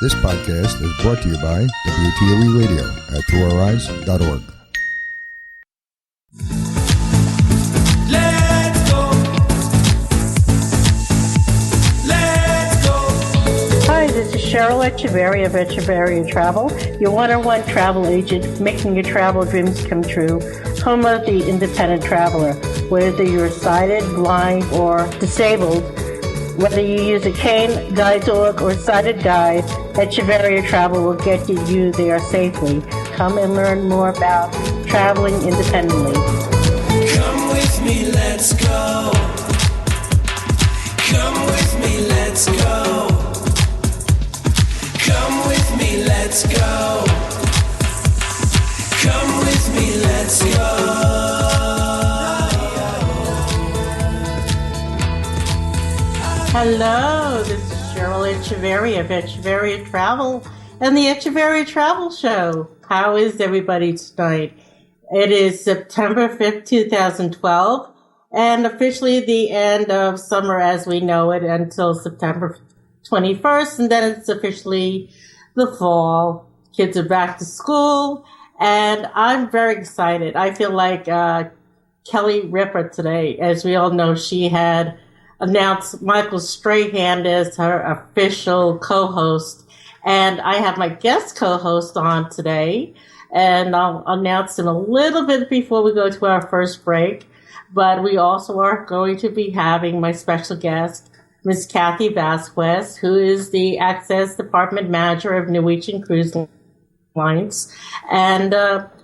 This podcast is brought to you by WTOE Radio at tourourise.org. Let's go. Let's go. Hi, this is Cheryl Echevarria of Echevarria Travel, your one-on-one travel agent making your travel dreams come true, home of the independent traveler. Whether you're sighted, blind, or disabled, whether you use a cane, guide dog, or sighted guide, Echevarria Travel will get you there safely. Come and learn more about traveling independently. Come with me, let's go. Come with me, let's go. Come with me, let's go. Come with me, let's go. Hello, this is Cheryl Echevarria of Echevarria Travel and the Echevarria Travel Show. How is everybody tonight? It is September 5th, 2012, and officially the end of summer as we know it until September 21st, and then it's officially the fall. Kids are back to school, and I'm very excited. I feel like Kelly Ripa today. As we all know, she had announced Michael Strahan as her official co-host, and I have my guest co-host on today, and I'll announce him a little bit before we go to our first break. But we also are going to be having my special guest, Ms. Cathy Vazquez, who is the Access Department Manager of Norwegian Cruise Lines. And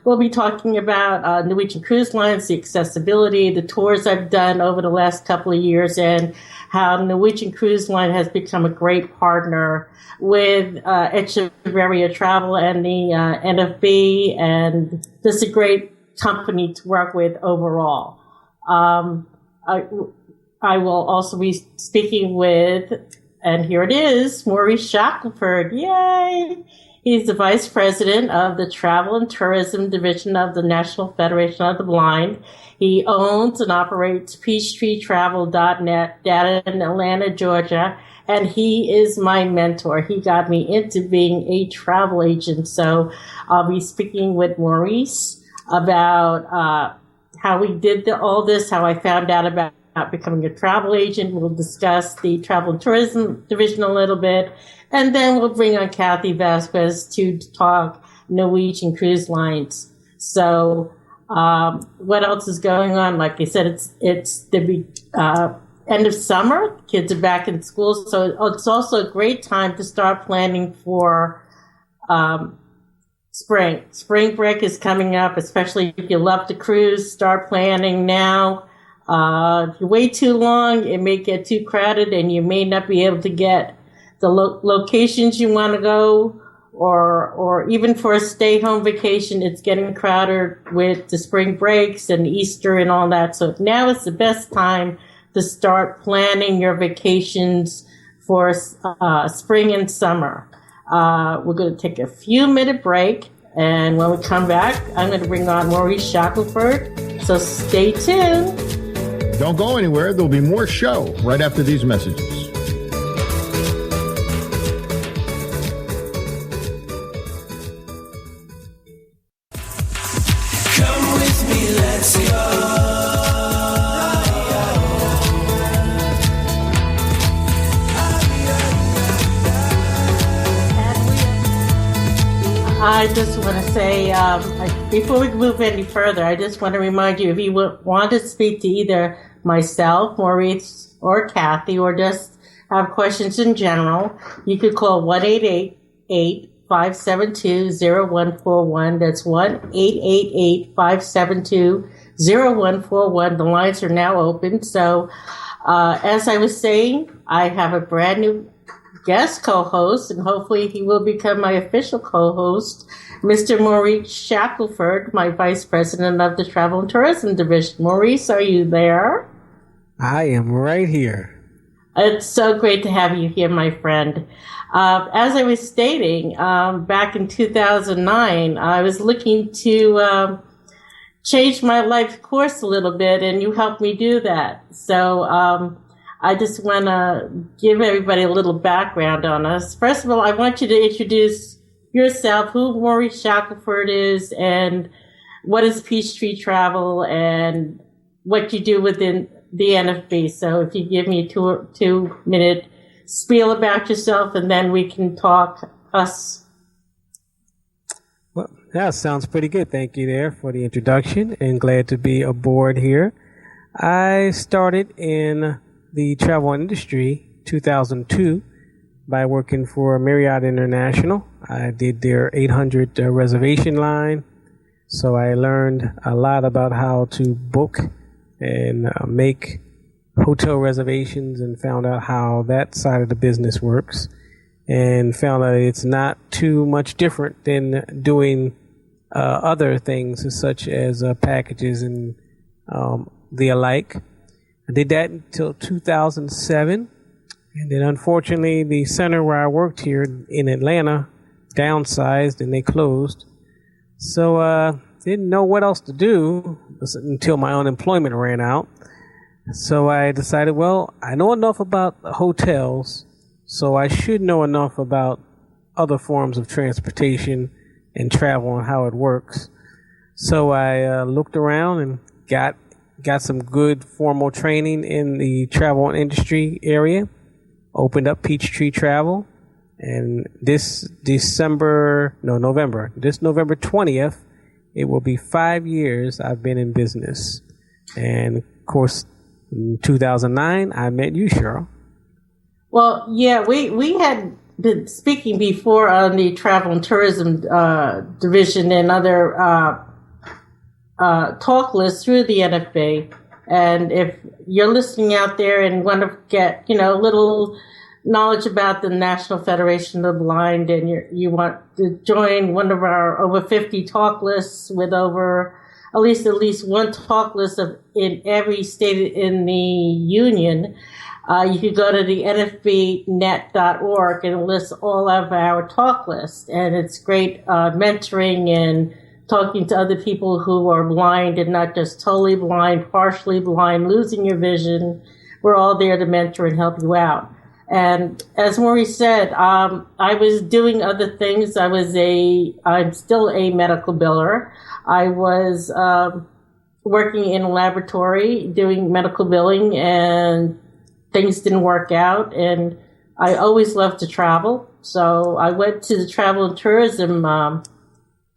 we'll be talking about Norwegian Cruise Lines, the accessibility, the tours I've done over the last couple of years, and how Norwegian Cruise Line has become a great partner with Echevarria Travel and the NFB, and just a great company to work with overall. I will also be speaking with, and here it is, Maurice Shackelford. Yay! He's the Vice President of the Travel and Tourism Division of the National Federation of the Blind. He owns and operates PeachtreeTravel.net data in Atlanta, Georgia, and he is my mentor. He got me into being a travel agent. So I'll be speaking with Maurice about how we did all this, how I found out about becoming a travel agent. We'll discuss the Travel and Tourism Division a little bit, and then we'll bring on Cathy Vazquez to talk Norwegian Cruise Lines. So what else is going on? Like I said, it's the end of summer. Kids are back in school, so it's also a great time to start planning for spring. Spring break is coming up, especially if you love to cruise. Start planning now. If you wait too long, it may get too crowded and you may not be able to get the locations you want to go, or even for a stay-home vacation, it's getting crowded with the spring breaks and Easter and all that. So now is the best time to start planning your vacations for spring and summer. We're going to take a few-minute break, and when we come back, I'm going to bring on Maurice Shackelford. So stay tuned. Don't go anywhere. There'll be more show right after these messages. Come with me, let's go. I just want to say, before we move any further, I just want to remind you, if you want to speak to either myself, Maurice, or Cathy, or just have questions in general, you could call 1-888-572-0141. That's 1-888-572-0141. The lines are now open. So, as I was saying, I have a brand new guest co-host, and hopefully he will become my official co-host, Mr. Maurice Shackelford, my Vice President of the Travel and Tourism Division. Maurice, are you there? I am right here. It's so great to have you here, my friend. As I was stating, back in 2009, I was looking to change my life course a little bit, and you helped me do that. So I just want to give everybody a little background on us. First of all, I want you to introduce yourself, who Maurice Shackelford is, and what is Peachtree Travel, and what you do within the NFB. So if you give me a 2-minute spiel about yourself, and then we can talk us. Well, that sounds pretty good. Thank you there for the introduction, and glad to be aboard here. I started in the travel industry 2002 by working for Marriott International. I did their 800 reservation line, so I learned a lot about how to book and make hotel reservations, and found out how that side of the business works, and found out it's not too much different than doing other things such as packages and the alike. I did that until 2007, and then unfortunately the center where I worked here in Atlanta downsized and they closed. So didn't know what else to do until my unemployment ran out. So I decided, well, I know enough about hotels, so I should know enough about other forms of transportation and travel and how it works. So I looked around and got some good formal training in the travel industry area, opened up Peachtree Travel, and this November 20th, it will be 5 years I've been in business. And of course, in 2009, I met you, Cheryl. Well, yeah, we had been speaking before on the travel and tourism division and other talk lists through the NFB. And if you're listening out there and want to get, a little knowledge about the National Federation of the Blind, and you want to join one of our over 50 talk lists with over at least one talk list in every state in the union, you can go to the nfbnet.org and it lists all of our talk lists. And it's great mentoring and talking to other people who are blind, and not just totally blind, partially blind, losing your vision. We're all there to mentor and help you out. And as Maurice said, I was doing other things. I'm still a medical biller. I was working in a laboratory doing medical billing, and things didn't work out. And I always loved to travel. So I went to the travel and tourism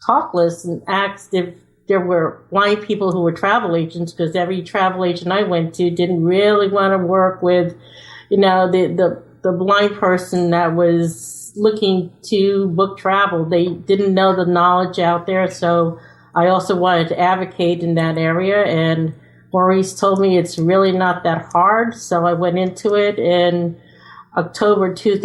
talk list and asked if there were blind people who were travel agents, because every travel agent I went to didn't really want to work with the blind person that was looking to book travel. They didn't know the knowledge out there. So I also wanted to advocate in that area. And Maurice told me it's really not that hard. So I went into it in October 12th,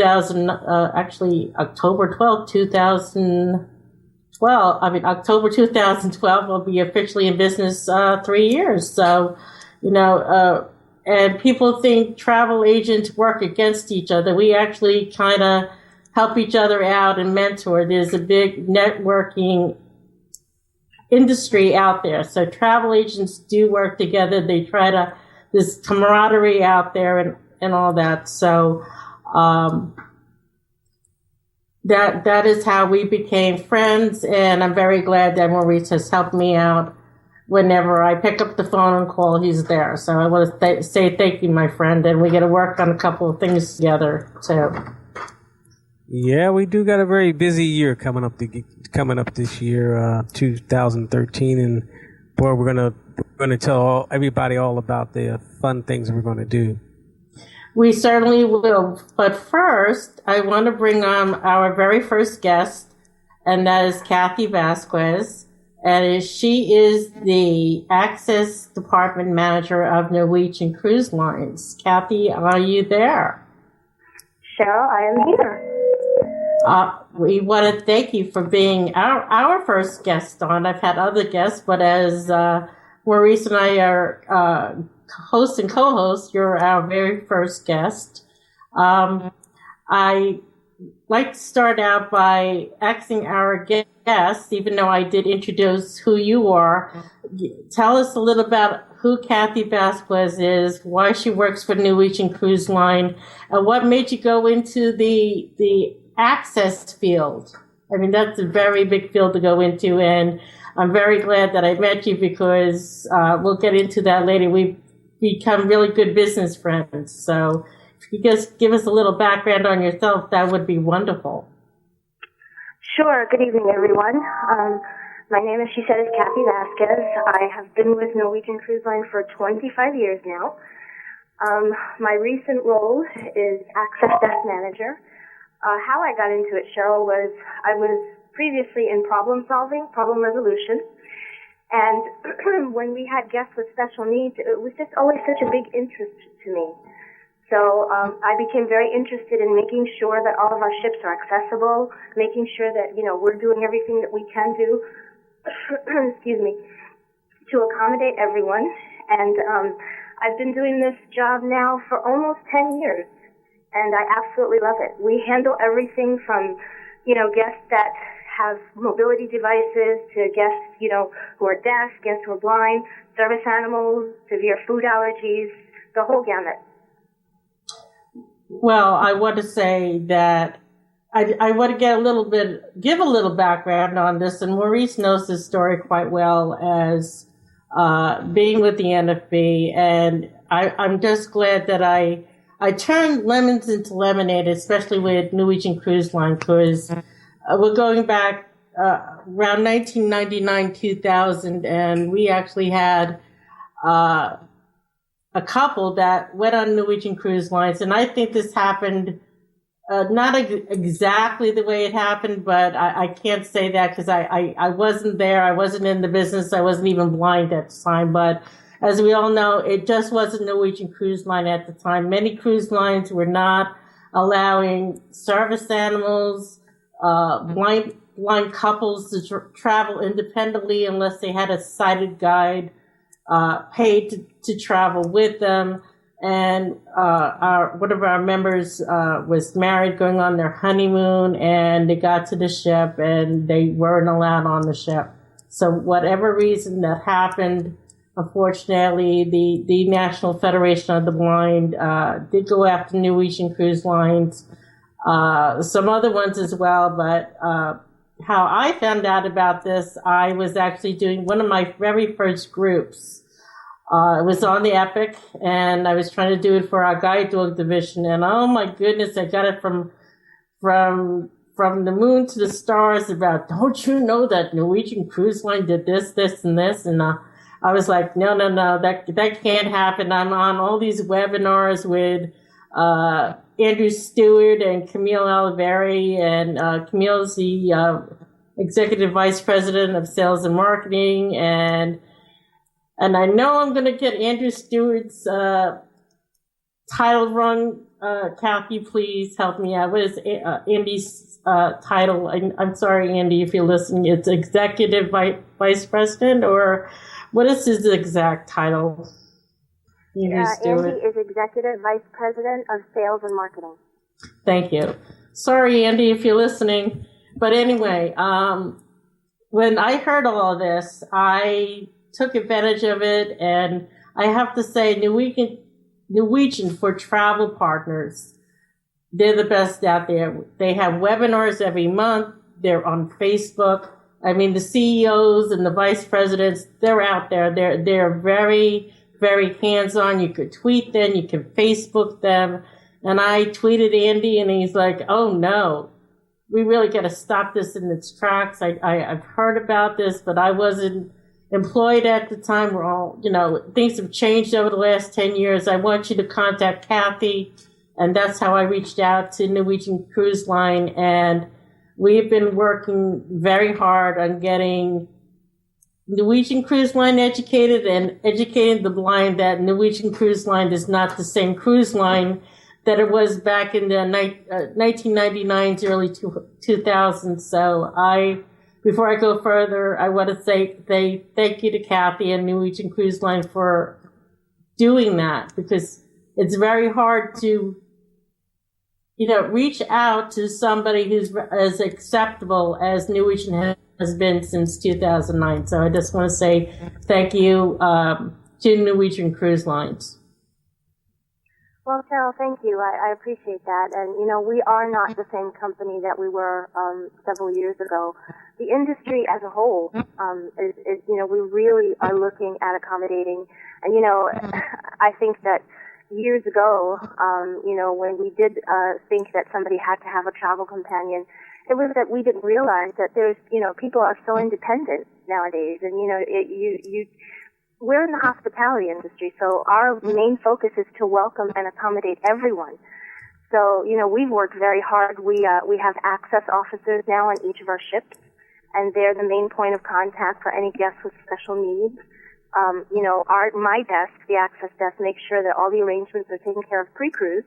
2012, I'll be officially in business 3 years. So, and people think travel agents work against each other. We actually kind of help each other out and mentor. There's a big networking industry out there. So travel agents do work together. They try to, there's camaraderie out there and all that. So that is how we became friends. And I'm very glad that Maurice has helped me out. Whenever I pick up the phone and call, he's there. So I want to say thank you, my friend, and we got to work on a couple of things together too. Yeah, we do got a very busy year coming up this year, 2013, and boy, we're gonna tell everybody all about the fun things we're going to do. We certainly will. But first, I want to bring on our very first guest, and that is Cathy Vazquez. And she is the Access Department Manager of Norwegian Cruise Lines. Cathy, are you there? Cheryl, I am here. We want to thank you for being our first guest on. I've had other guests, but as Maurice and I are host and co-host, you're our very first guest. I like to start out by asking our guests, even though I did introduce who you are, tell us a little about who Cathy Vazquez is, why she works for Norwegian Cruise Line, and what made you go into the access field. I mean, that's a very big field to go into, and I'm very glad that I met you because we'll get into that later. We've become really good business friends. So if you just give us a little background on yourself, that would be wonderful. Sure. Good evening, everyone. My name, as she said, is Cathy Vazquez. I have been with Norwegian Cruise Line for 25 years now. My recent role is Access Desk Manager. How I got into it, Cheryl, was I was previously in problem resolution. And when we had guests with special needs, it was just always such a big interest to me. So I became very interested in making sure that all of our ships are accessible, making sure that, we're doing everything that we can do, excuse me, to accommodate everyone. And I've been doing this job now for almost 10 years, and I absolutely love it. We handle everything from, guests that have mobility devices to guests, who are deaf, guests who are blind, service animals, severe food allergies, the whole gamut. Well, I want to say that I want to give a little background on this, and Maurice knows this story quite well as being with the NFB, and I'm just glad that I turned lemons into lemonade, especially with Norwegian Cruise Line, because we're going back around 1999, 2000, and we actually had a couple that went on Norwegian Cruise Lines, and I think this happened not exactly the way it happened, but I can't say that because I wasn't there. I wasn't in the business. I wasn't even blind at the time. But as we all know, it just wasn't Norwegian Cruise Line at the time. Many cruise lines were not allowing service animals, blind couples to travel independently unless they had a sighted guide paid to travel with them. And one of our members was married, going on their honeymoon, and they got to the ship and they weren't allowed on the ship. So whatever reason that happened, unfortunately, the National Federation of the Blind did go after Norwegian Cruise Lines, some other ones as well. But how I found out about this, I was actually doing one of my very first groups. It was on the Epic, and I was trying to do it for our guide dog division. And oh my goodness, I got it from the moon to the stars about, don't you know that Norwegian Cruise Line did this, this, and this? And I was like, no, that can't happen. I'm on all these webinars with Andrew Stewart and Camille Oliveri, and Camille's the executive vice president of sales and marketing, and I know I'm going to get Andrew Stewart's title wrong. Cathy, please help me out. What is Andy's title? I'm sorry, Andy, if you're listening. It's executive vice president, or what is his exact title? Andy is executive vice president of sales and marketing. Thank you. Sorry, Andy, if you're listening. But anyway, when I heard all of this, I took advantage of it, and I have to say, Norwegian for travel partners, they're the best out there. They have webinars every month. They're on Facebook. I mean, the CEOs and the vice presidents, they're out there. They're very, very hands-on. You could tweet them, you can Facebook them. And I tweeted Andy, and he's like, oh no, we really got to stop this in its tracks. I've heard about this, but I wasn't employed at the time. We're all, things have changed over the last 10 years. I want you to contact Cathy. And that's how I reached out to Norwegian Cruise Line. And we've been working very hard on getting Norwegian Cruise Line educated and educating the blind that Norwegian Cruise Line is not the same cruise line that it was back in the 1999s, early 2000s. So before I go further, I want to say thank you to Cathy and Norwegian Cruise Line for doing that, because it's very hard to, reach out to somebody who's as acceptable as Norwegian has been since 2009. So I just want to say thank you, to Norwegian Cruise Lines. Well, Cheryl, thank you. I appreciate that. And, we are not the same company that we were several years ago. The industry as a whole is we really are looking at accommodating. And, I think that years ago, when we did think that somebody had to have a travel companion, it was that we didn't realize that there's, people are so independent nowadays. And, we're in the hospitality industry, so our main focus is to welcome and accommodate everyone. So, we've worked very hard. We have access officers now on each of our ships, and they're the main point of contact for any guests with special needs. My desk, the access desk, makes sure that all the arrangements are taken care of pre-cruise.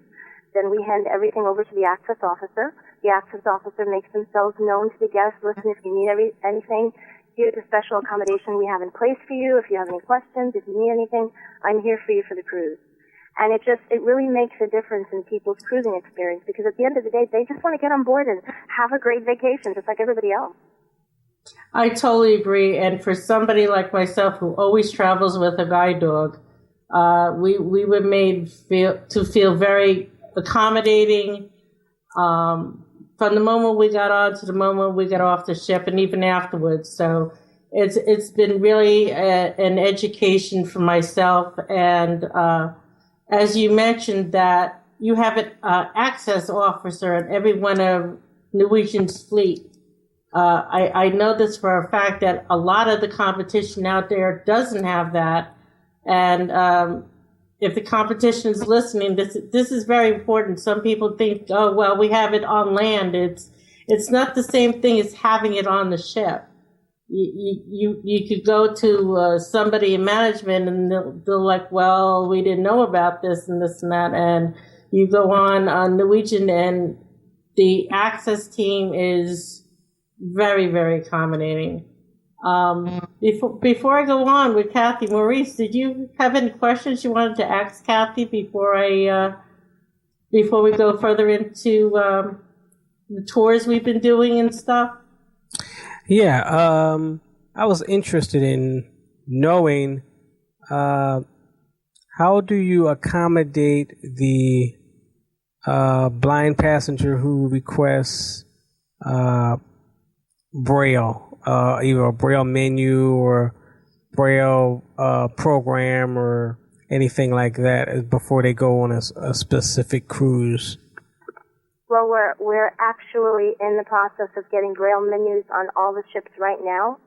Then we hand everything over to the access officer. The access officer makes themselves known to the guests. Listen, if you need anything, here's a special accommodation we have in place for you. If you have any questions, if you need anything, I'm here for you for the cruise. And it really makes a difference in people's cruising experience, because at the end of the day, they just want to get on board and have a great vacation, just like everybody else. I totally agree. And for somebody like myself who always travels with a guide dog, we were made to feel very accommodating, from the moment we got on to the moment we got off the ship, and even afterwards. So it's been really an education for myself. And as you mentioned, that you have an access officer in every one of Norwegian's fleet. I know this for a fact that a lot of the competition out there doesn't have that. And if the competition is listening, this is very important. Some people think, oh, well, we have it on land. It's not the same thing as having it on the ship. You could go to somebody in management and they're like, well, we didn't know about this and this and that. And you go on Norwegian, and the access team is very, very accommodating. Before I go on with Cathy, Maurice, did you have any questions you wanted to ask Cathy before we go further into the tours we've been doing and stuff? Yeah, I was interested in knowing how do you accommodate the blind passenger who requests Braille, either a Braille menu or Braille program or anything like that before they go on a specific cruise? Well, we're actually in the process of getting Braille menus on all the ships right now.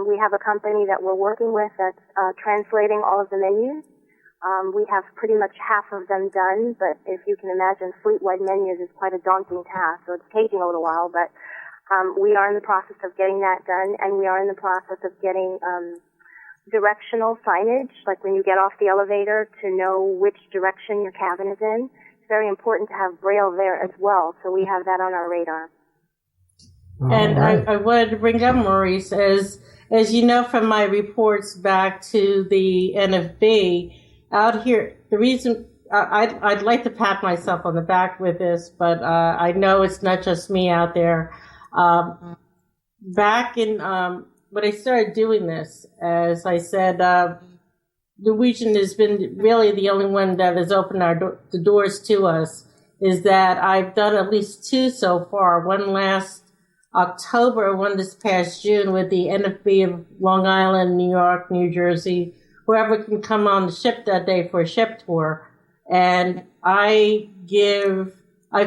We have a company that we're working with that's translating all of the menus. We have pretty much half of them done, but if you can imagine, fleet-wide menus is quite a daunting task, so it's taking a little while, but we are in the process of getting that done, and we are in the process of getting directional signage, like when you get off the elevator to know which direction your cabin is in. It's very important to have Braille there as well, so we have that on our radar. And I wanted to bring up, Maurice, as you know from my reports back to the NFB, out here, the reason I'd like to pat myself on the back with this, but I know it's not just me out there. Back in when I started doing this, as I said, Norwegian has been really the only one that has opened the doors to us. Is that I've done at least 2 so far. One last October, one this past June with the NFB of Long Island, New York, New Jersey, whoever can come on the ship that day for a ship tour. And I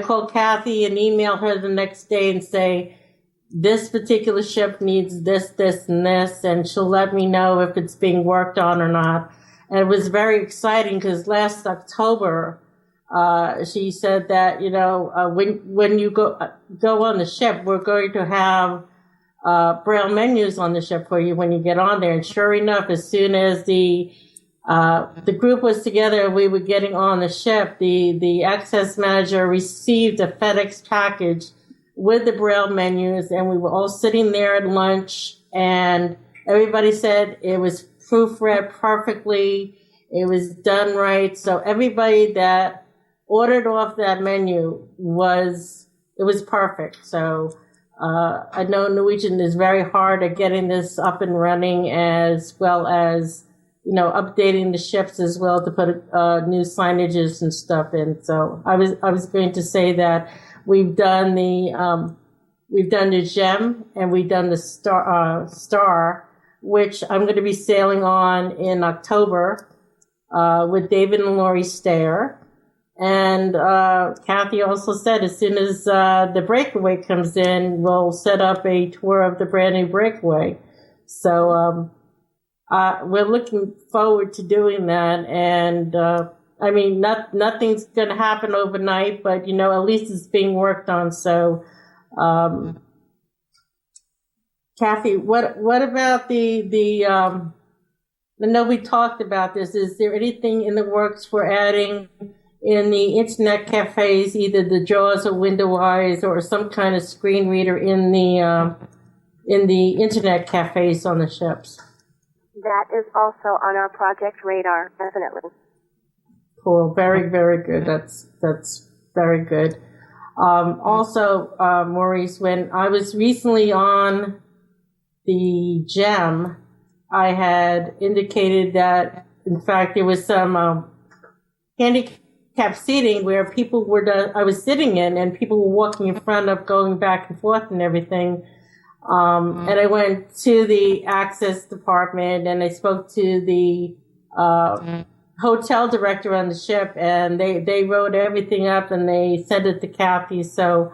call Cathy and email her the next day and say, this particular ship needs this, this, and this, and she'll let me know if it's being worked on or not. And it was very exciting because last October, she said that, when you go on the ship, we're going to have Braille menus on the ship for you when you get on there. And sure enough, as soon as the group was together and we were getting on the ship, the access manager received a FedEx package with the Braille menus, and we were all sitting there at lunch, and everybody said it was proofread perfectly, it was done right. So everybody that ordered off that menu was perfect. So I know Norwegian is very hard at getting this up and running, as well as updating the ships as well to put new signages and stuff in. So I was going to say that we've done the Gem and we've done the Star, which I'm going to be sailing on in October with David and Lori Stayer. And Cathy also said as soon as the Breakaway comes in, we'll set up a tour of the brand new Breakaway. So we're looking forward to doing that. And nothing's going to happen overnight, but at least it's being worked on. So, Cathy, what about the I know we talked about this. Is there anything in the works for adding in the internet cafes, either the JAWS or WindowEyes or some kind of screen reader in the internet cafes on the ships? That is also on our project radar, definitely. Cool. Very, very good. That's very good. Also, Maurice, when I was recently on the Gem, I had indicated that, in fact, there was some handicap seating where people I was sitting in and people were walking in front of, going back and forth and everything. And I went to the access department and I spoke to the hotel director on the ship, and they wrote everything up and they sent it to Cathy. So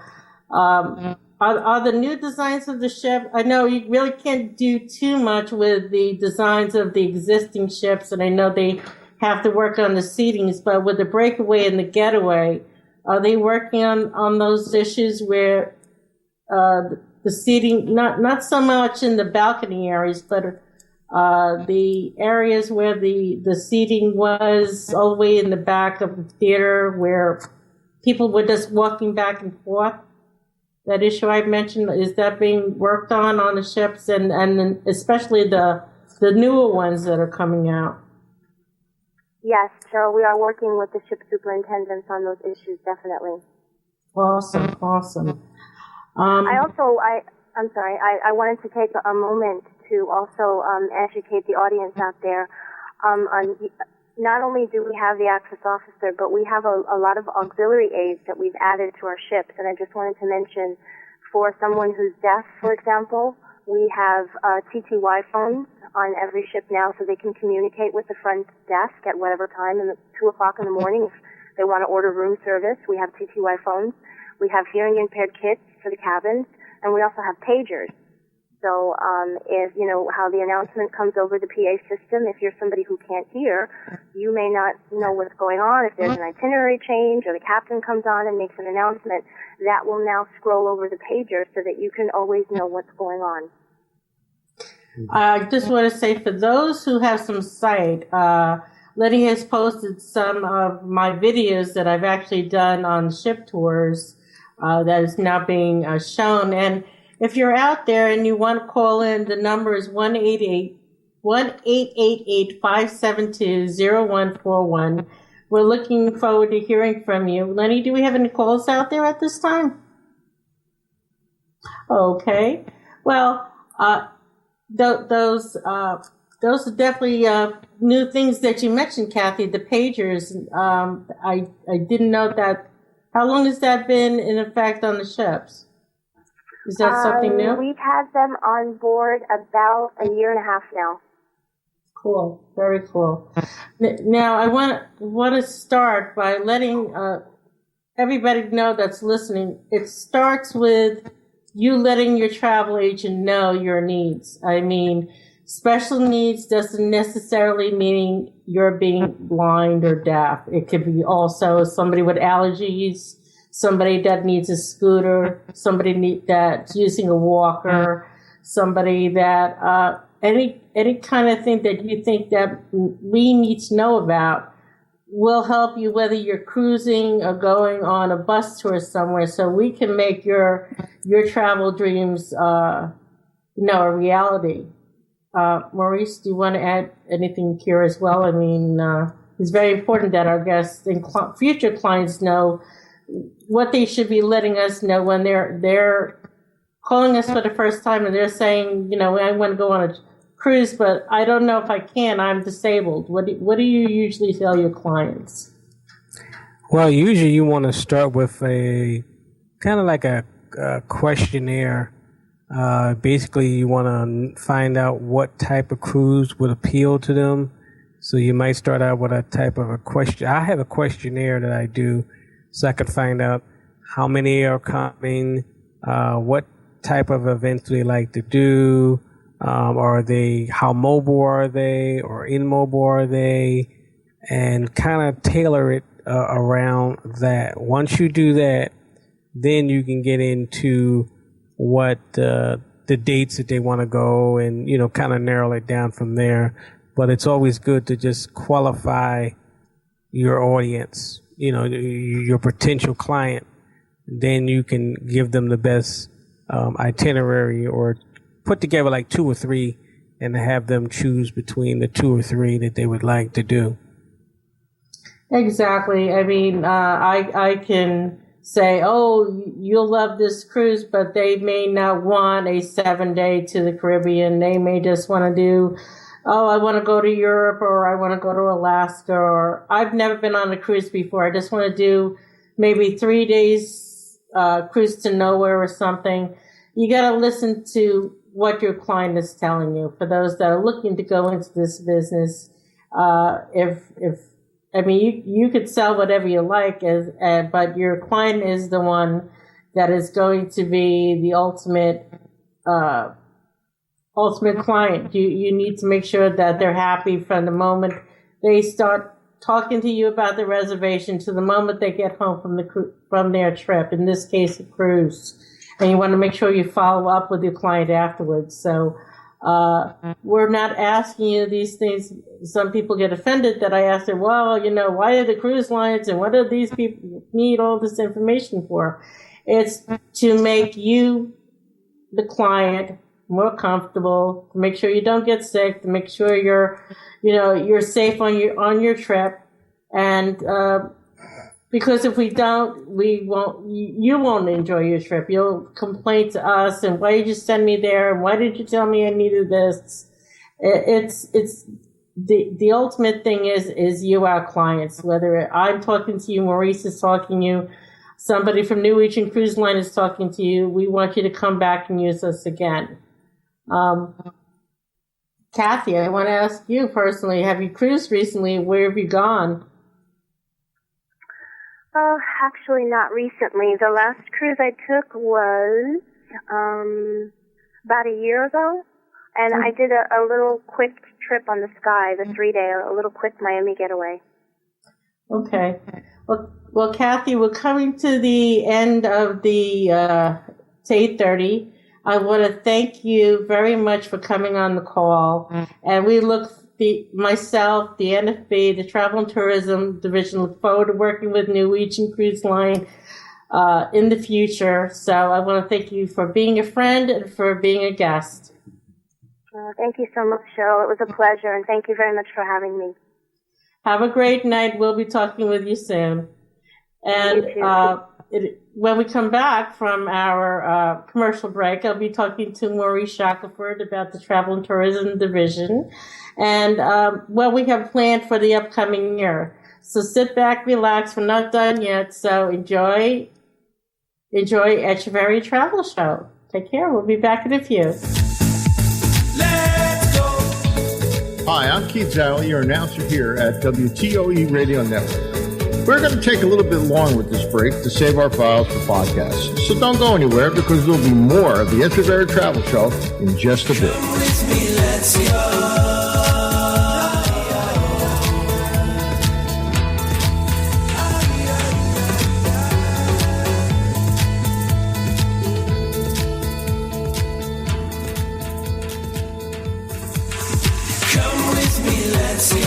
are the new designs of the ship, I know you really can't do too much with the designs of the existing ships, and I know they have to work on the seatings, but with the Breakaway and the Getaway, are they working on those issues where the seating, not so much in the balcony areas, but the areas where the seating was all the way in the back of the theater where people were just walking back and forth? That issue I mentioned, is that being worked on the ships, and especially the newer ones that are coming out? Yes, Cheryl, we are working with the ship superintendents on those issues, definitely. Awesome. I wanted to take a moment to also educate the audience out there on not only do we have the access officer, but we have a lot of auxiliary aids that we've added to our ships. And I just wanted to mention, for someone who's deaf, for example, we have TTY phones on every ship now, so they can communicate with the front desk at whatever time, 2 o'clock in the morning. If they want to order room service, we have TTY phones. We have hearing impaired kits for the cabins, and we also have pagers. So if how the announcement comes over the PA system, if you're somebody who can't hear, you may not know what's going on. If there's an itinerary change or the captain comes on and makes an announcement, that will now scroll over the pager so that you can always know what's going on. I just want to say, for those who have some sight, Letty has posted some of my videos that I've actually done on ship tours that is now being shown. And if you're out there and you want to call in, the number is 1-888-572-0141. We're looking forward to hearing from you. Lenny, do we have any calls out there at this time? Okay. Well, those are definitely new things that you mentioned, Cathy, the pagers. I didn't know that. How long has that been in effect on the ships? Is that something new? We've had them on board about a year and a half now. Cool. Very cool. Now, I want to start by letting everybody know that's listening. It starts with you letting your travel agent know your needs. I mean, special needs doesn't necessarily mean you're being blind or deaf. It could be also somebody with allergies, somebody that needs a scooter, somebody that's using a walker, somebody that any kind of thing that you think that we need to know about will help you, whether you're cruising or going on a bus tour somewhere, so we can make your travel dreams a reality. Maurice, do you want to add anything here as well? I mean, it's very important that our guests and future clients know what they should be letting us know when they're calling us for the first time and they're saying, I want to go on a cruise, but I don't know if I can. I'm disabled. What do you usually tell your clients? Well, usually you want to start with a kind of like a questionnaire. Basically, you want to find out what type of cruise would appeal to them. So you might start out with a type of a question. I have a questionnaire that I do so I can find out how many are coming, what type of events do they like to do, how mobile are they, or immobile are they, and kind of tailor it around that. Once you do that, then you can get into what the dates that they want to go, and kind of narrow it down from there. But it's always good to just qualify your audience, your potential client. Then you can give them the best itinerary, or put together like 2 or 3 and have them choose between the 2 or 3 that they would like to do. Exactly. I mean, I can say, oh, you'll love this cruise, but they may not want a 7-day to the Caribbean. They may just want to do, oh, I want to go to Europe, or I want to go to Alaska, or I've never been on a cruise before. I just want to do maybe 3 days cruise to nowhere or something. You got to listen to what your client is telling you. For those that are looking to go into this business, you could sell whatever you like, but your client is the one that is going to be the ultimate client. You need to make sure that they're happy from the moment they start talking to you about the reservation to the moment they get home from their trip. In this case, a cruise, and you want to make sure you follow up with your client afterwards. So. We're not asking you these things. Some people get offended that I ask them, well, why are the cruise lines and what do these people need all this information for? It's to make you, the client, more comfortable, to make sure you don't get sick, to make sure you're safe on your trip. And, because if we don't, you won't enjoy your trip. You'll complain to us, and why did you send me there? And why did you tell me I needed this? It's the ultimate thing is you, our clients, whether I'm talking to you, Maurice is talking to you, somebody from Norwegian Cruise Line is talking to you. We want you to come back and use us again. Cathy, I want to ask you personally, have you cruised recently? Where have you gone? Oh, actually not recently. The last cruise I took was about a year ago, and I did a little quick trip on the Sky, the 3-day, a little quick Miami getaway. Okay. Well, Cathy, we're coming to the end of the it's 8:30. I want to thank you very much for coming on the call, and we myself, the NFB, the Travel and Tourism Division, look forward to working with Norwegian Cruise Line in the future. So I want to thank you for being a friend and for being a guest. Thank you so much, Cheryl. It was a pleasure, and thank you very much for having me. Have a great night. We'll be talking with you soon. And when we come back from our commercial break, I'll be talking to Maurice Shackelford about the Travel and Tourism Division and what we have planned for the upcoming year. So sit back, relax. We're not done yet. So enjoy Echevarria Travel Show. Take care. We'll be back in a few. Let's go. Hi, I'm Keith Zhao, your announcer here at WTOE Radio Network. We're going to take a little bit long with this break to save our files for podcasts. So don't go anywhere, because there'll be more of the Echevarria Travel Show in just a bit. Come with me, let's go. Come with me, let's go.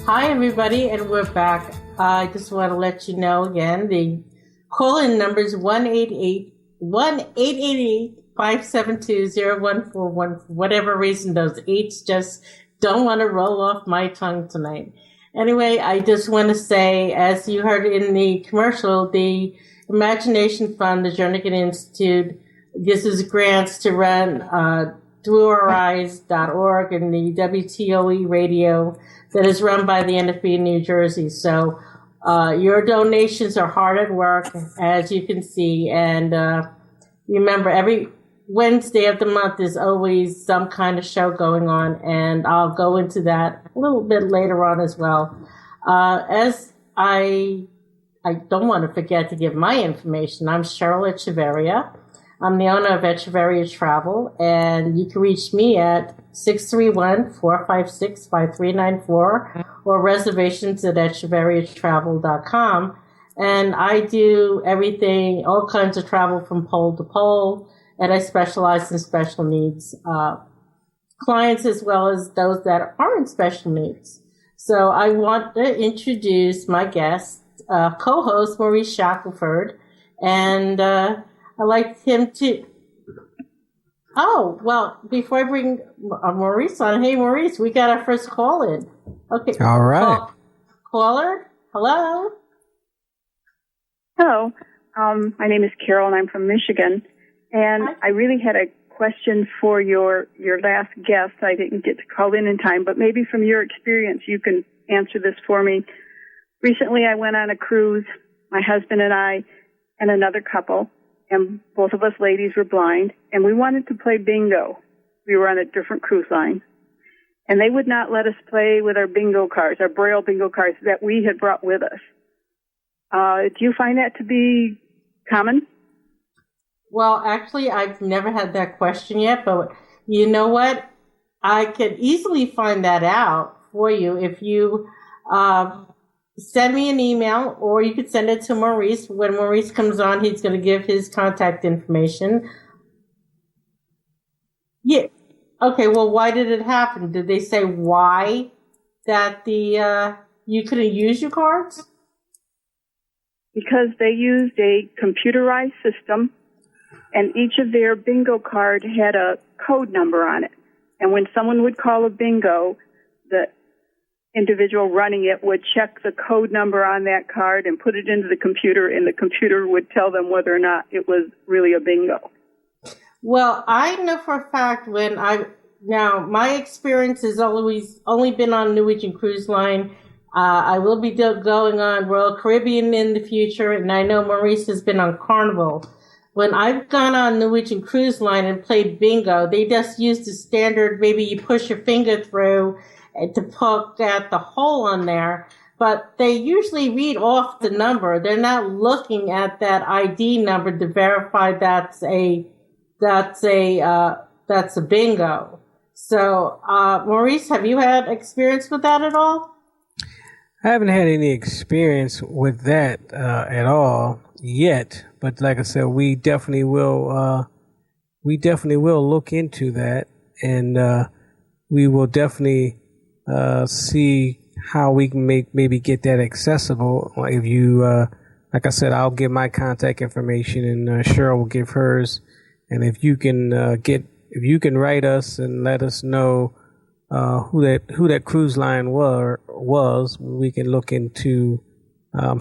Hi, everybody, and we're back. I just want to let you know again, the call-in number is 1-888-572-0141. For whatever reason, those eights just don't want to roll off my tongue tonight. Anyway, I just want to say, as you heard in the commercial, the Imagination Fund, the Jernigan Institute, gives us grants to run throughoureyes.org and the WTOE radio that is run by the NFB in New Jersey. So your donations are hard at work, as you can see. And remember, every Wednesday of the month is always some kind of show going on, and I'll go into that a little bit later on as well. As I don't want to forget to give my information. I'm Cheryl Echevarria. I'm the owner of Echevarria Travel, and you can reach me at 631-456-5394 or reservations at echevarriatravel.com. And I do everything, all kinds of travel from pole to pole, and I specialize in special needs clients as well as those that aren't special needs. So I want to introduce my guest, co-host Maurice Shackelford, and I'd like him to... Oh, well, before I bring Maurice on, hey, Maurice, we got our first call in. Okay. All right. Caller, hello? Hello. My name is Carol, and I'm from Michigan. And I really had a question for your last guest. I didn't get to call in time, but maybe from your experience, you can answer this for me. Recently, I went on a cruise, my husband and I, and another couple, and both of us ladies were blind, and we wanted to play bingo. We were on a different cruise line, and they would not let us play with our bingo cards, our Braille bingo cards that we had brought with us. Do you find that to be common? Well, actually, I've never had that question yet, but you know what? I could easily find that out for you if you send me an email, or you could send it to Maurice. When Maurice comes on, he's going to give his contact information. Yeah. Okay, well, why did it happen? Did they say why that you couldn't use your cards? Because they used a computerized system, and each of their bingo card had a code number on it. And when someone would call a bingo, the individual running it would check the code number on that card and put it into the computer, and the computer would tell them whether or not it was really a bingo. Well, I know for a fact my experience has always only been on Norwegian Cruise Line. I will be going on Royal Caribbean in the future, and I know Maurice has been on Carnival. When I've gone on Norwegian Cruise Line and played bingo, they just use the standard, maybe you push your finger through to poke at the hole on there, but they usually read off the number. They're not looking at that ID number to verify that's a bingo. So, Maurice, have you had experience with that at all? I haven't had any experience with that at all yet, but like I said, we definitely will look into that, and we will definitely see how we can maybe get that accessible. If you, like I said, I'll give my contact information, and Cheryl will give hers, and if you can write us and let us know who that cruise line was, we can look into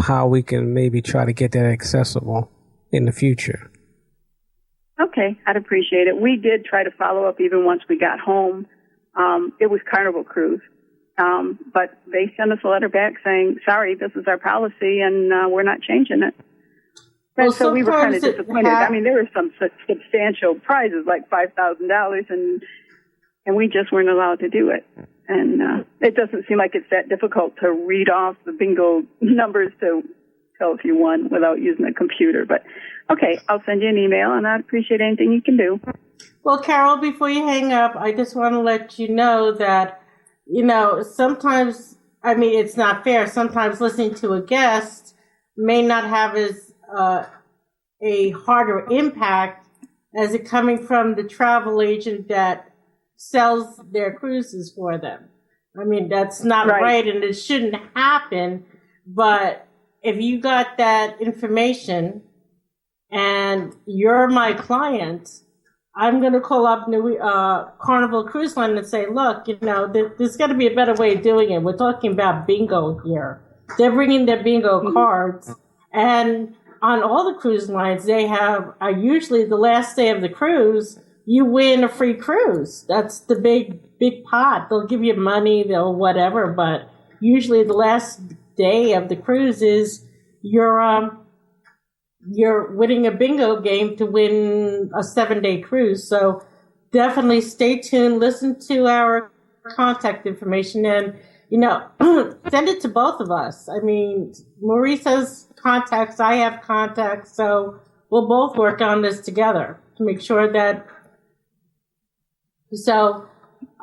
how we can maybe try to get that accessible in the future. Okay, I'd appreciate it. We did try to follow up even once we got home. It was Carnival Cruise, but they sent us a letter back saying, sorry, this is our policy, and we're not changing it. And so we were kind of disappointed. I mean, there were some substantial prizes, like $5,000, and we just weren't allowed to do it. And it doesn't seem like it's that difficult to read off the bingo numbers to tell if you won without using a computer. But, okay, I'll send you an email, and I'd appreciate anything you can do. Well, Carol, before you hang up, I just want to let you know that, sometimes, it's not fair. Sometimes listening to a guest may not have as a harder impact as it coming from the travel agent that sells their cruises for them. That's not right, and it shouldn't happen. But if you got that information and you're my client, I'm going to call up Carnival Cruise Line and say, look, there's got to be a better way of doing it. We're talking about bingo here. They're bringing their bingo cards, and on all the cruise lines, they have usually the last day of the cruise, you win a free cruise. That's the big pot. They'll give you money, they'll whatever, but usually the last day of the cruise is you're winning a bingo game to win a 7-day cruise. So definitely stay tuned, listen to our contact information, and send it to both of us. I mean, Maurice has contacts, I have contacts, so we'll both work on this together to make sure that. So,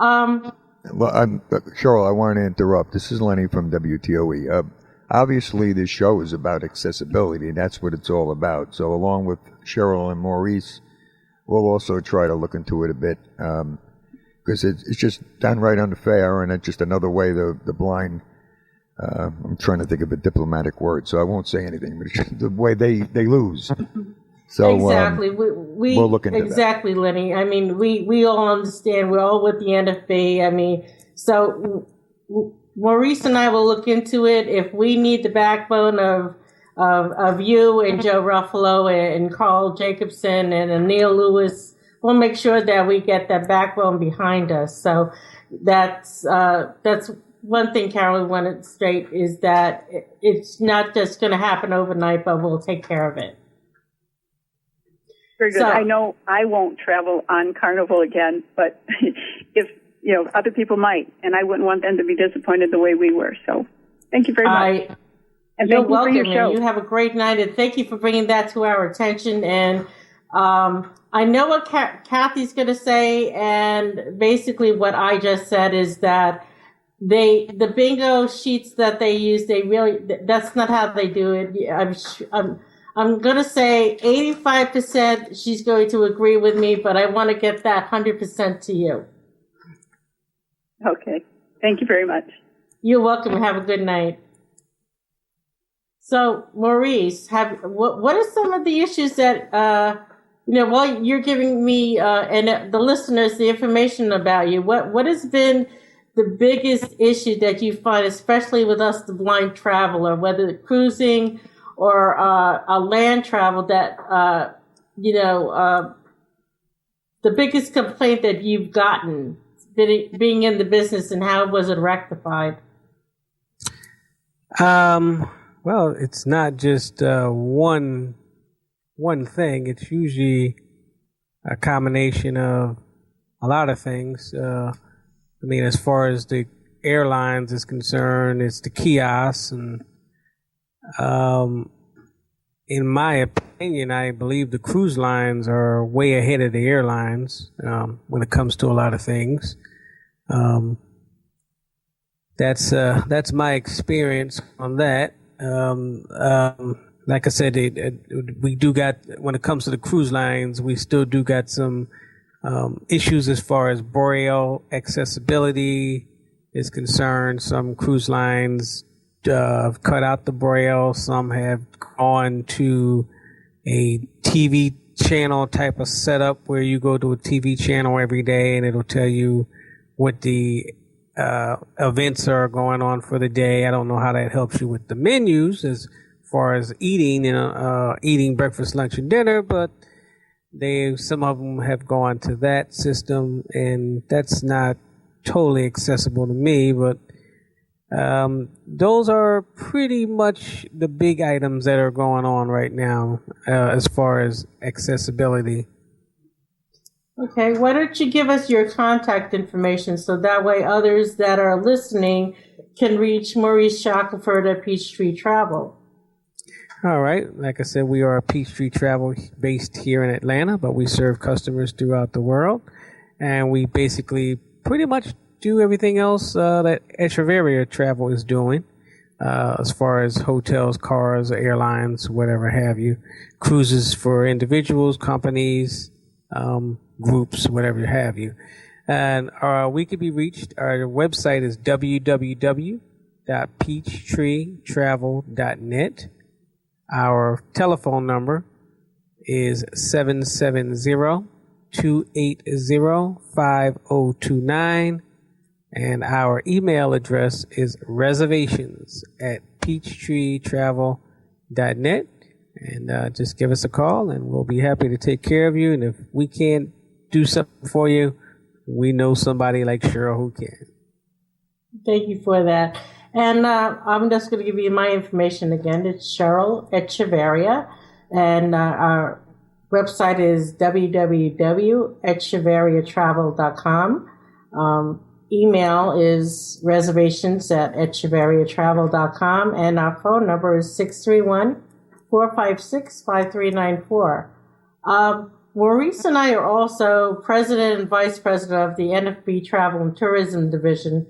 Well, Cheryl, I want to interrupt. This is Lenny from WTOE. Obviously, this show is about accessibility, and that's what it's all about. So along with Cheryl and Maurice, we'll also try to look into it a bit, because it's just downright unfair, and it's just another way the blind, I'm trying to think of a diplomatic word, so I won't say anything, but it's just the way they lose. So exactly. we'll look into exactly, that. Lenny. I mean, we all understand. We're all with the NFB. I mean, so Maurice and I will look into it. If we need the backbone of you and Joe Ruffalo and Carl Jacobson and Neil Lewis, we'll make sure that we get that backbone behind us. So that's one thing, Carol, we wanted straight is that it's not just going to happen overnight, but we'll take care of it. Very good. So, I know I won't travel on Carnival again, but if other people might, and I wouldn't want them to be disappointed the way we were. So thank you very much. And you're thank you welcome, for your show. You have a great night, and thank you for bringing that to our attention. And I know what Cathy's going to say, and basically what I just said is that the bingo sheets that they use, that's not how they do it. I'm going to say 85% she's going to agree with me, but I want to get that 100% to you. Okay. Thank you very much. You're welcome. Have a good night. So, Maurice, what are some of the issues that, while you're giving me and the listeners the information about you, what has been the biggest issue that you find, especially with us, the blind traveler, whether cruising or a land travel, that, the biggest complaint that you've gotten being in the business, and how was it rectified? Well, it's not just one thing. It's usually a combination of a lot of things. I mean, as far as the airlines is concerned, it's the kiosks, and in my opinion, I believe the cruise lines are way ahead of the airlines when it comes to a lot of things. That's my experience on that. Like I said, we do got, when it comes to the cruise lines, we still do got some issues as far as Braille accessibility is concerned. Some cruise lines cut out the Braille. Some have gone to a TV channel type of setup where you go to a TV channel every day and it'll tell you what the events are going on for the day. I don't know how that helps you with the menus as far as eating breakfast, lunch, and dinner, but some of them have gone to that system, and that's not totally accessible to me, but those are pretty much the big items that are going on right now as far as accessibility. Okay, why don't you give us your contact information so that way others that are listening can reach Maurice Shackelford at Peachtree Travel. All right. Like I said, we are a Peachtree Travel based here in Atlanta, but we serve customers throughout the world. And we basically pretty much do everything else that Echevarria Travel is doing as far as hotels, cars, airlines, whatever have you. Cruises for individuals, companies, groups, whatever have you. And we can be reached. Our website is www.peachtreetravel.net. Our telephone number is 770-888-5800. 280-5029. And our email address is reservations@peachtreetravel.net. And just give us a call, and we'll be happy to take care of you. And if we can't do something for you, we know somebody like Cheryl who can. Thank you for that. And I'm just going to give you my information again. It's Cheryl Echevarria, and our website is www.echevarriatravel.com. Email is reservations@echevarriatravel.com, and our phone number is 631-456-5394. Maurice and I are also president and vice president of the NFB Travel and Tourism Division.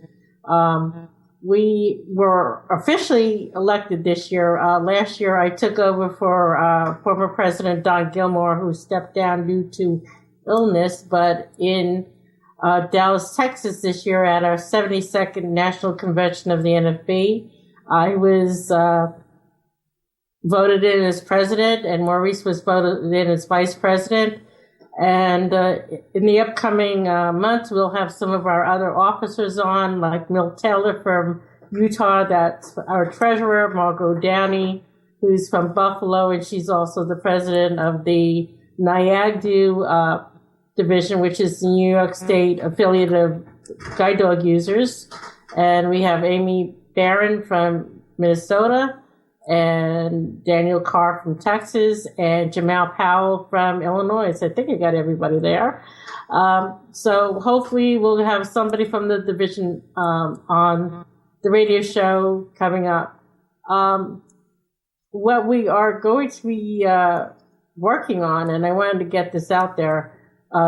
We were officially elected this year. Last year, I took over for former President Don Gilmore, who stepped down due to illness. But in Dallas, Texas this year at our 72nd National Convention of the NFB, I was voted in as president, and Maurice was voted in as vice president. And in the upcoming months, we'll have some of our other officers on, like Milt Taylor from Utah, that's our treasurer, Margot Downey, who's from Buffalo, and she's also the president of the NIAGDU division, which is the New York State affiliate of guide dog users. And we have Amy Barron from Minnesota, and Daniel Carr from Texas, and Jamal Powell from Illinois. So I think I got everybody there. So hopefully we'll have somebody from the division on the radio show coming up. What we are going to be working on, and I wanted to get this out there,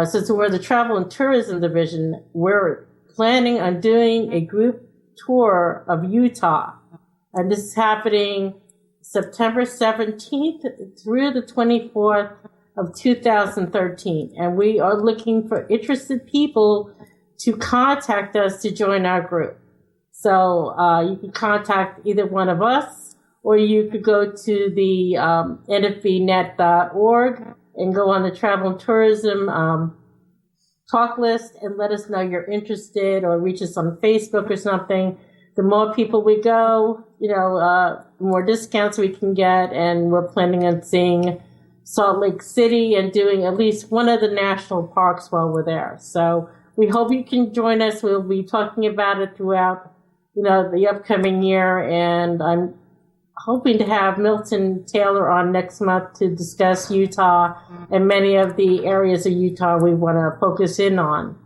since we're the Travel and Tourism Division, we're planning on doing a group tour of Utah. And this is happening September 17th through the 24th of 2013. And we are looking for interested people to contact us to join our group. So you can contact either one of us, or you could go to the nfbnet.org and go on the Travel and Tourism talk list and let us know you're interested, or reach us on Facebook or something. The more people we go, the more discounts we can get, and we're planning on seeing Salt Lake City and doing at least one of the national parks while we're there. So we hope you can join us. We'll be talking about it throughout, the upcoming year, and I'm hoping to have Milton Taylor on next month to discuss Utah and many of the areas of Utah we want to focus in on.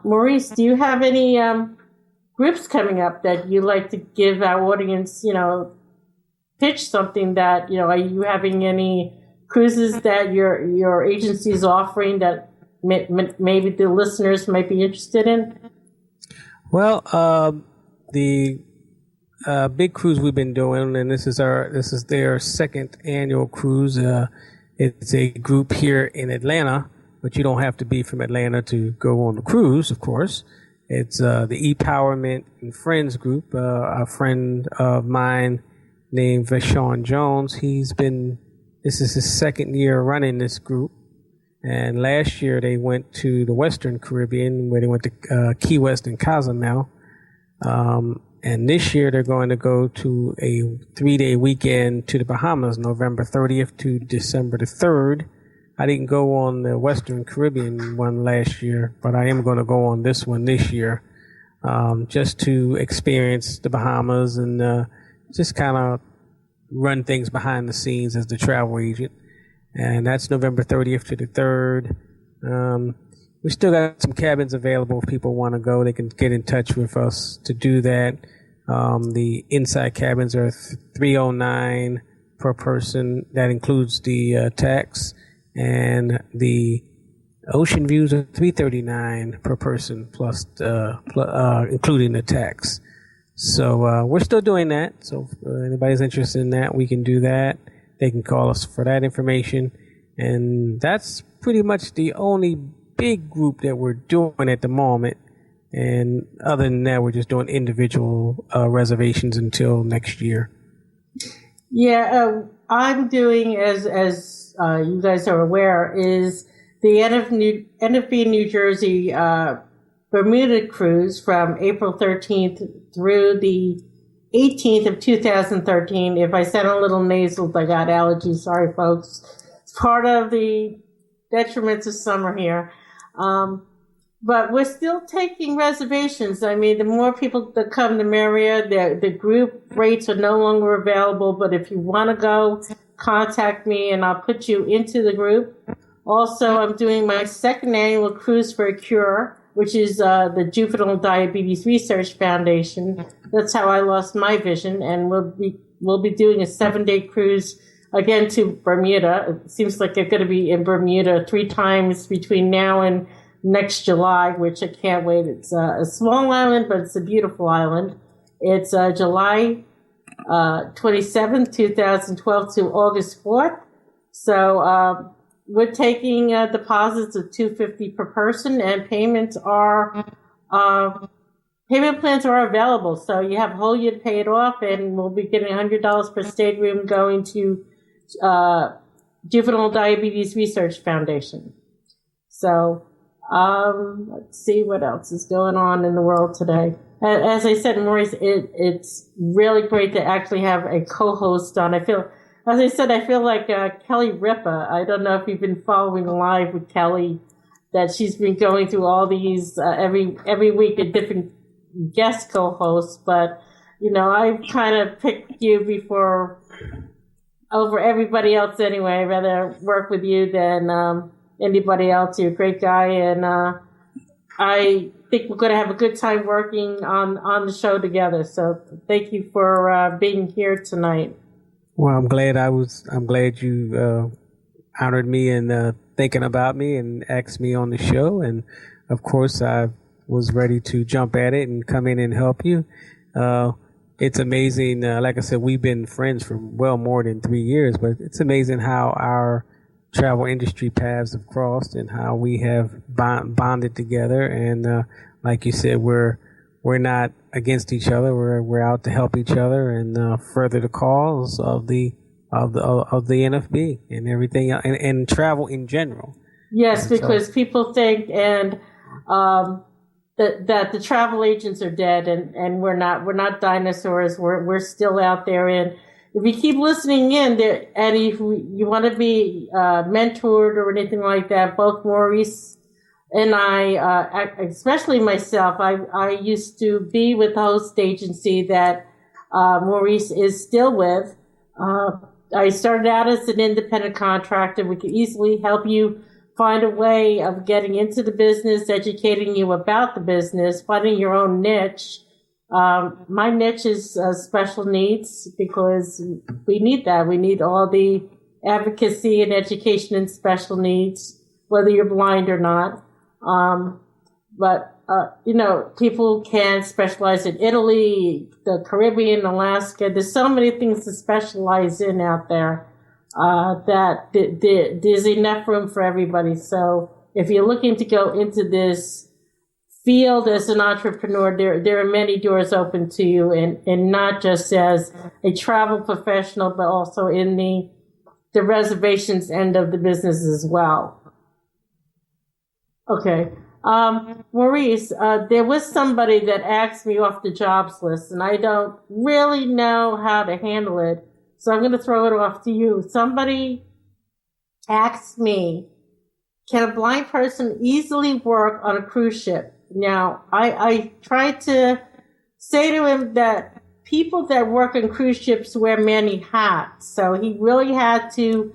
Maurice, do you have any groups coming up that you like to give our audience, pitch something that, are you having any cruises that your agency is offering that maybe the listeners might be interested in? Well, the big cruise we've been doing, and this is their second annual cruise. It's a group here in Atlanta, but you don't have to be from Atlanta to go on the cruise, of course. It's the ePowerment and Friends group. A friend of mine named Vashon Jones, this is his second year running this group. And last year they went to the Western Caribbean, where they went to Key West and Cozumel. And this year they're going to go to a 3-day weekend to the Bahamas, November 30th to December the 3rd. I didn't go on the Western Caribbean one last year, but I am going to go on this one this year, just to experience the Bahamas and just kind of run things behind the scenes as the travel agent. And that's November 30th to the 3rd. We still got some cabins available. If people want to go, they can get in touch with us to do that. The inside cabins are $309 per person. That includes the tax. And the ocean views are $339 per person, plus including the tax. So we're still doing that. So if anybody's interested in that, we can do that. They can call us for that information. And that's pretty much the only big group that we're doing at the moment. And other than that, we're just doing individual reservations until next year. Yeah, I'm doing, as you guys are aware, is the NFB New Jersey Bermuda cruise from April 13th through the 18th of 2013. If I sound a little nasal, I got allergies. Sorry, folks. It's part of the detriments of summer here. But we're still taking reservations. I mean, the more people that come, the merrier. The group rates are no longer available, but if you want to go, contact me and I'll put you into the group. Also, I'm doing my second annual Cruise for a Cure, which is the Juvenile Diabetes Research Foundation. That's how I lost my vision, and we'll be doing a 7-day cruise again to Bermuda. It seems like they're going to be in Bermuda 3 times between now and next July, which I can't wait. It's a small island, but it's a beautiful island. It's July 27th, 2012 to August 4th. So we're taking deposits of $250 per person, and payments are payment plans are available. So you have a whole year to pay it off, and we'll be getting $100 per stateroom going to Juvenile Diabetes Research Foundation. So let's see what else is going on in the world today. As I said, Maurice, it's really great to actually have a co-host on. I feel like Kelly Ripa. I don't know if you've been following live with Kelly, that she's been going through all these every week a different guest co-hosts. But I've kind of picked you over everybody else anyway. I'd rather work with you than anybody else. You're a great guy, and I think we're going to have a good time working on the show together. So thank you for being here tonight. Well, I'm glad you honored me and thinking about me and asked me on the show. And of course, I was ready to jump at it and come in and help you. It's amazing. Like I said, we've been friends for well more than 3 years, but it's amazing how our travel industry paths have crossed and how we have bonded together. And like you said, we're not against each other. We're out to help each other and further the cause of the NFB and everything, and travel in general. Yes, because people think that the travel agents are dead, and we're not. We're not dinosaurs. We're still out there. And if you keep listening in, and if you want to be mentored or anything like that, both Maurice and I, especially myself, I used to be with the host agency that Maurice is still with. I started out as an independent contractor. We could easily help you find a way of getting into the business, educating you about the business, finding your own niche. My niche is special needs, because we need that. We need all the advocacy and education in special needs, whether you're blind or not. But people can specialize in Italy, the Caribbean, Alaska. There's so many things to specialize in out there that there's enough room for everybody. So if you're looking to go into this field as an entrepreneur, there are many doors open to you, and not just as a travel professional, but also in the reservations end of the business as well. Okay. Maurice, there was somebody that asked me off the jobs list, and I don't really know how to handle it, so I'm going to throw it off to you. Somebody asked me, can a blind person easily work on a cruise ship? Now, I tried to say to him that people that work on cruise ships wear many hats, so he really had to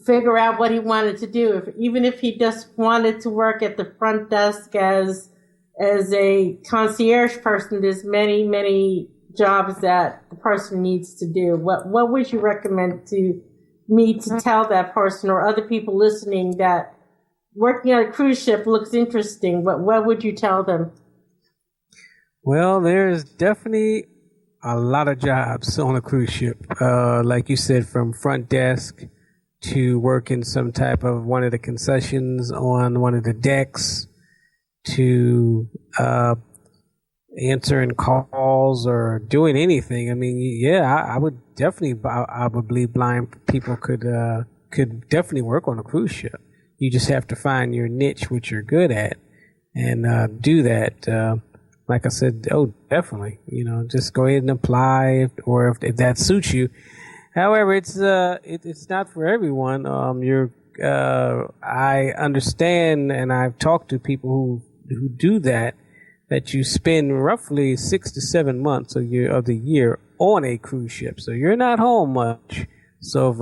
figure out what he wanted to do. Even if he just wanted to work at the front desk as a concierge person, there's many jobs that the person needs to do. What would you recommend to me to tell that person or other people listening that working on a cruise ship looks interesting? What would you tell them? Well, there's definitely a lot of jobs on a cruise ship. Like you said, from front desk to work in some type of one of the concessions on one of the decks, to answering calls or doing anything. I mean, yeah, I would definitely, I would believe blind people could could definitely work on a cruise ship. You just have to find your niche, which you're good at, and do that. Like I said, definitely. Just go ahead and apply, if that suits you. However, it's not for everyone. I understand, and I've talked to people who do that you spend roughly 6 to 7 months of the year on a cruise ship. So you're not home much. So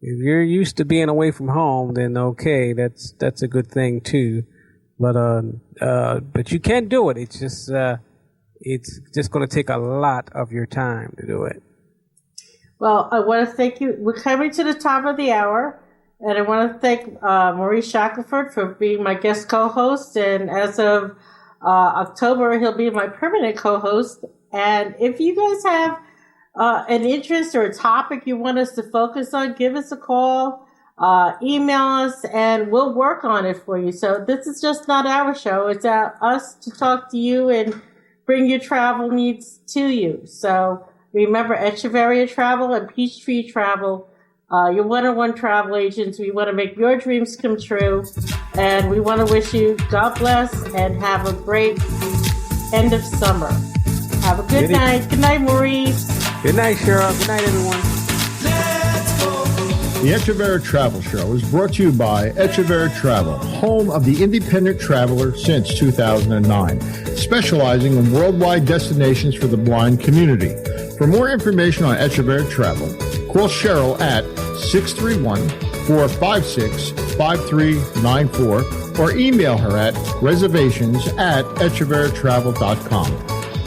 if you're used to being away from home, then okay, that's a good thing too. But you can do it. It's just going to take a lot of your time to do it. Well, I want to thank you. We're coming to the top of the hour, and I want to thank Maurice Shackelford for being my guest co-host. And as of October, he'll be my permanent co-host. And if you guys have an interest or a topic you want us to focus on, give us a call, email us, and we'll work on it for you. So this is just not our show. It's us to talk to you and bring your travel needs to you. So remember, Echevarria Travel and Peachtree Travel, your one-on-one travel agents. We want to make your dreams come true, and we want to wish you God bless and have a great end of summer. Have a good night. Good night, Maurice. Good night, Cheryl. Good night, everyone. The Echevarria Travel Show is brought to you by Echevarria Travel, home of the independent traveler since 2009, specializing in worldwide destinations for the blind community. For more information on Echevarria Travel, call Cheryl at 631-456-5394 or email her at reservations@echevarriatravel.com.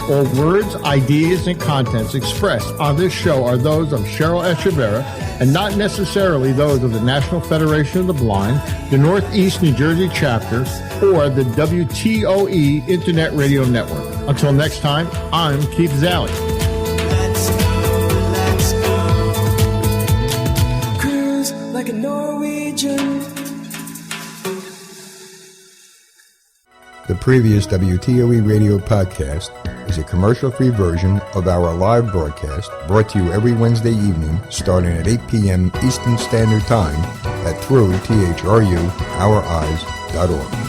All words, ideas, and contents expressed on this show are those of Cheryl Echevarria and not necessarily those of the National Federation of the Blind, the Northeast New Jersey chapter, or the WTOE Internet Radio Network. Until next time, I'm Keith Zally. Cruise like a Norwegian. The previous WTOE radio podcast is a commercial-free version of our live broadcast brought to you every Wednesday evening starting at 8 p.m. Eastern Standard Time at throughTHRUOureyes.org.